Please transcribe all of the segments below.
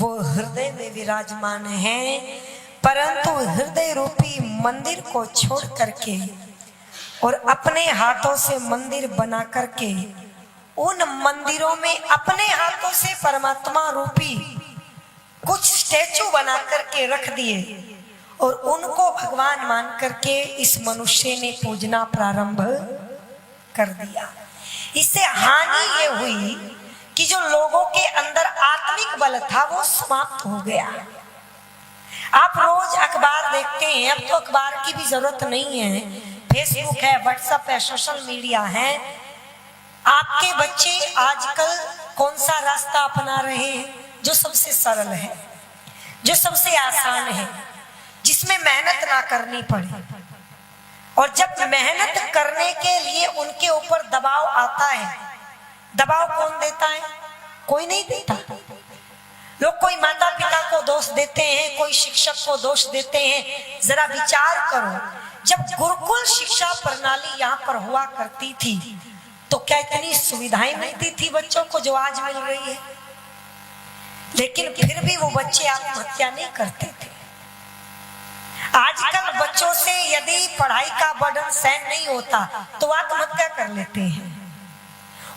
वो हृदय में विराजमान है, परंतु हृदय रूपी मंदिर को छोड़ करके और अपने हाथों से मंदिर बना करके उन मंदिरों में अपने हाथों से परमात्मा रूपी कुछ स्टैचू बना करके रख दिए और उनको भगवान मान करके इस मनुष्य ने पूजना प्रारंभ कर दिया। इससे हानि ये हुई कि जो लोगों के अंदर आत्मिक बल था वो समाप्त हो गया। आप रोज अखबार देखते हैं, अब तो अखबार की भी जरूरत नहीं है, फेसबुक है, व्हाट्सएप है, सोशल मीडिया है। आपके बच्चे आजकल कौन सा रास्ता अपना रहे हैं? जो सबसे सरल है, जो सबसे आसान है, जिसमें मेहनत ना करनी पड़े। और जब मेहनत करने के लिए उनके ऊपर दबाव आता है, दबाव कौन देता है? कोई नहीं देता। लोग कोई माता पिता को दोष देते हैं, कोई शिक्षक को दोष देते हैं। जरा विचार करो, जब गुरुकुल शिक्षा प्रणाली यहाँ पर हुआ करती थी तो क्या इतनी सुविधाएं मिलती थी बच्चों को जो आज मिल रही है? लेकिन फिर भी वो बच्चे आत्महत्या नहीं करते थे। आजकल बच्चों से यदि पढ़ाई का बर्डन सहन नहीं होता तो आत्महत्या कर लेते हैं।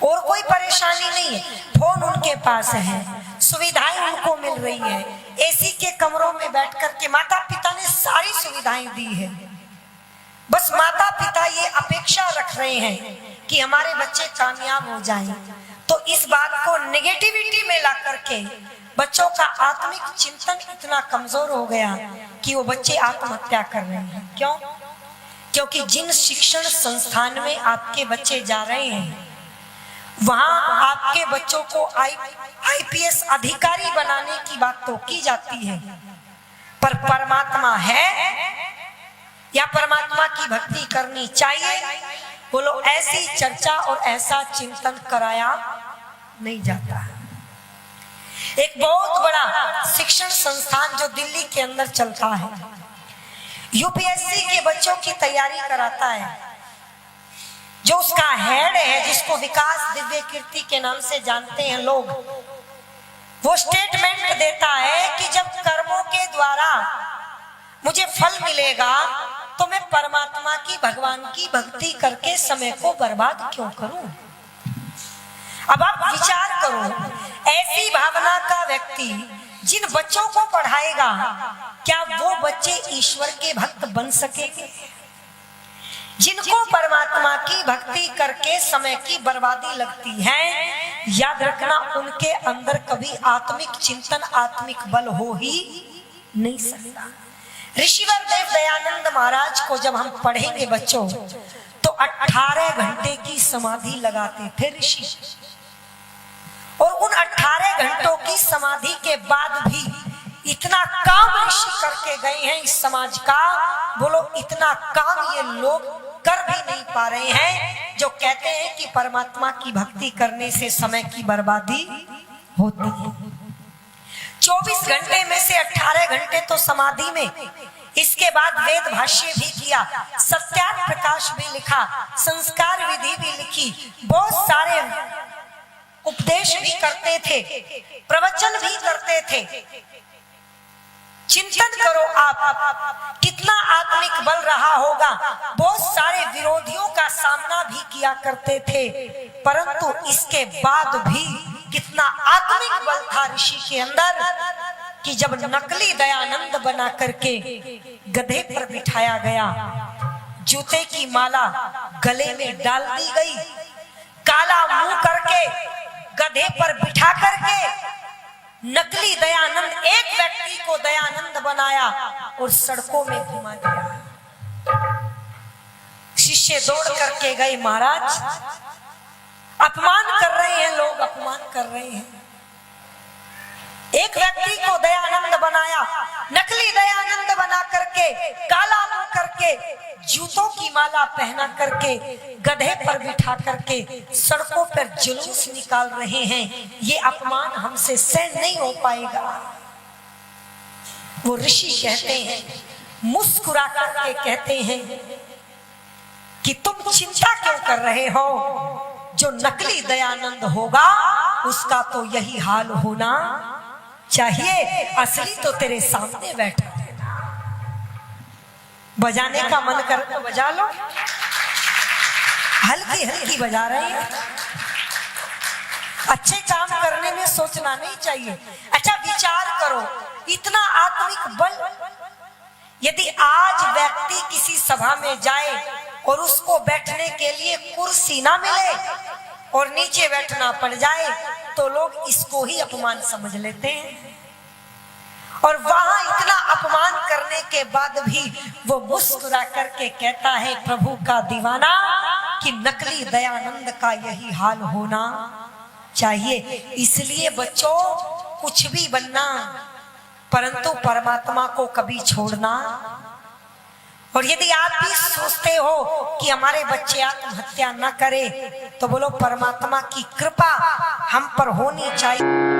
और कोई परेशानी नहीं है, फोन उनके पास है, सुविधाएं उनको मिल रही है, एसी के कमरों में बैठ करके माता पिता ने सारी सुविधाएं दी है। बस माता पिता ये अपेक्षा रख रहे हैं कि हमारे बच्चे कामयाब हो जाएं। तो इस बात को नेगेटिविटी में ला करके बच्चों का आत्मिक चिंतन इतना कमजोर हो गया कि वो बच्चे आत्महत्या कर रहे हैं। क्यों? क्योंकि जिन शिक्षण संस्थान में आपके बच्चे जा रहे हैं वहां आपके बच्चों को आईपीएस अधिकारी बनाने की बात तो की जाती है, पर परमात्मा है या परमात्मा की भक्ति करनी चाहिए, बोलो, ऐसी चर्चा और ऐसा चिंतन कराया नहीं जाता। एक बहुत बड़ा शिक्षण संस्थान जो दिल्ली के अंदर चलता है, यूपीएससी के बच्चों की तैयारी कराता है, जो उसका हेड है, जिसको विकास दिव्य कीर्ति के नाम से जानते हैं लोग, वो स्टेटमेंट देता है कि जब कर्मों के द्वारा मुझे फल मिलेगा तो मैं परमात्मा की, भगवान की भक्ति करके समय को बर्बाद क्यों करूं? अब आप विचार करो, ऐसी भावना का व्यक्ति जिन बच्चों को पढ़ाएगा, क्या वो बच्चे ईश्वर के भक्त बन सकेंगे? जिनको परमात्मा की भक्ति करके समय की बर्बादी लगती है, याद रखना उनके अंदर कभी आत्मिक चिंतन, आत्मिक बल हो ही नहीं सकता। ऋषिवर देव दयानंद महाराज को जब हम पढ़ेंगे बच्चों तो 18 घंटे की समाधि लगाते थे ऋषि, और उन 18 घंटों की समाधि के बाद भी इतना काम ऋषि करके गए हैं इस समाज का, बोलो, इतना काम ये लोग कर भी नहीं पा रहे हैं, जो कहते हैं कि परमात्मा की भक्ति करने से समय की बर्बादी होती है। 24 घंटे में से 18 घंटे तो समाधि में, इसके बाद वेद भाष्य भी किया, सत्यार्थ प्रकाश भी लिखा, संस्कार विधि भी लिखी, बहुत सारे उपदेश भी करते थे, प्रवचन भी करते थे। चिंतन करो आप कितना आत्मिक बल रहा होगा। बहुत सारे विरोधियों का सामना भी किया करते थे, परंतु इसके बाद भी कितना आत्मिक बल था ऋषि के अंदर कि जब नकली दयानंद बना करके गधे पर बिठाया गया, जूते की माला गले में डाल दी गई, काला मुंह करके गधे पर बिठा करके नकली दयानंद, एक व्यक्ति को दयानंद बनाया और सड़कों में घुमा दिया। शिष्य दौड़ करके गए, महाराज अपमान कर रहे हैं लोग, अपमान कर रहे हैं। एक व्यक्ति को दयानंद बनाया, नकली दयानंद बना करके, काला मुंह करके, जूतों की माला पहना करके, गधे पर बिठा करके सड़कों पर जुलूस निकाल रहे हैं। ये अपमान हमसे सहन नहीं हो पाएगा। वो ऋषि कहते हैं, मुस्कुरा करके कहते हैं कि तुम चिंता क्यों कर रहे हो, जो नकली दयानंद होगा उसका तो यही हाल होना चाहिए असली तो तेरे सामने बैठा है। बजाने का मन कर तो बजा लो, हल्की हल्की बजा रहे हैं। अच्छे काम करने में सोचना नहीं चाहिए। अच्छा विचार करो, इतना आत्मिक बल, यदि आज व्यक्ति किसी सभा में जाए और उसको बैठने के लिए कुर्सी ना मिले और नीचे बैठना पड़ जाए तो लोग इसको ही अपमान समझ लेते हैं। और वहां इतना अपमान करने के बाद भी वो मुस्कुरा करके कहता है प्रभु का दीवाना कि नकली दयानंद का यही हाल होना चाहिए। इसलिए बच्चों कुछ भी बनना परंतु परमात्मा को कभी छोड़ना। और यदि आप भी सोचते हो कि हमारे बच्चे आत्महत्या न करें तो बोलो परमात्मा की कृपा हम पर होनी चाहिए।